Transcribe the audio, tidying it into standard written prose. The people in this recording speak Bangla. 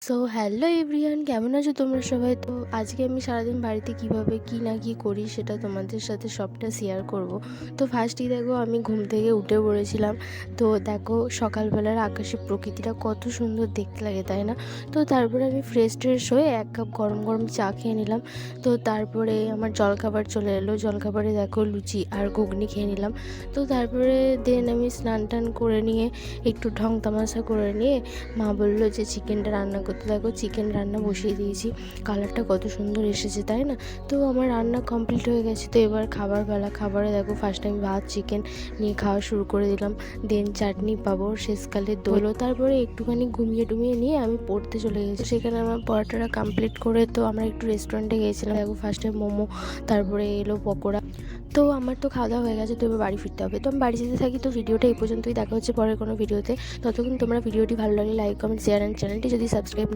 সো হ্যালো এভরিওয়ান, কেমন আছো তোমরা সবাই? তো আজকে আমি সারাদিন বাড়িতে কিভাবে কি না কি করি সেটা তোমাদের সাথে সবটা শেয়ার করব। তো ফার্স্টই দেখো, আমি ঘুম থেকে উঠে পড়েছিলাম। তো দেখো সকালবেলার আকাশে প্রকৃতিটা কত সুন্দর দেখতে লাগে, তাই না? তো তারপরে আমি ফ্রেশ হয়ে 1 কাপ গরম গরম চা খেয়ে নিলাম। তো তারপরে আমার জলখাবার চলে এলো। জলখাবারে দেখো লুচি আর ঘুগনি খেয়ে নিলাম। তো তারপরে দেন আমি স্নান টান করে নিয়ে একটু ঢং তামাশা করে নিয়ে মা বললো যে চিকেনটা রান্না করতে। দেখো চিকেন রান্না বসিয়ে দিয়েছি, কালারটা কত সুন্দর এসেছে, তাই না? তো আমার রান্না কমপ্লিট হয়ে গেছে। তো এবার খাবার বেলা, খাবারে দেখো ফার্স্ট টাইম ভাত চিকেন নিয়ে খাওয়া শুরু করে দিলাম। দেন চাটনি পাঁপড়, শেষকালে দইলো। তারপরে একটুখানি ঘুমিয়ে টুমিয়ে নিয়ে আমি পড়তে চলে গেছি। সেখানে আমার পড়াটা কমপ্লিট করে তো আমরা একটু রেস্টুরেন্টে গিয়েছিলাম। দেখো ফার্স্টে মোমো, তারপরে এলো পকোড়া। তো আমার তো খাওয়া দাওয়া হয়ে গেছে, তো এবার বাড়ি ফিরতে হবে। তো আমি বাড়ি যেতে থাকি। তো ভিডিওটা এই পর্যন্তই, দেখা হচ্ছে পরের কোনো ভিডিওতে। ততক্ষণ তোমরা ভিডিওটি ভালো লাগলে লাইক কমেন্ট শেয়ার অ্যান্ড চ্যানেলটি যদি সাবস্ক্রাইব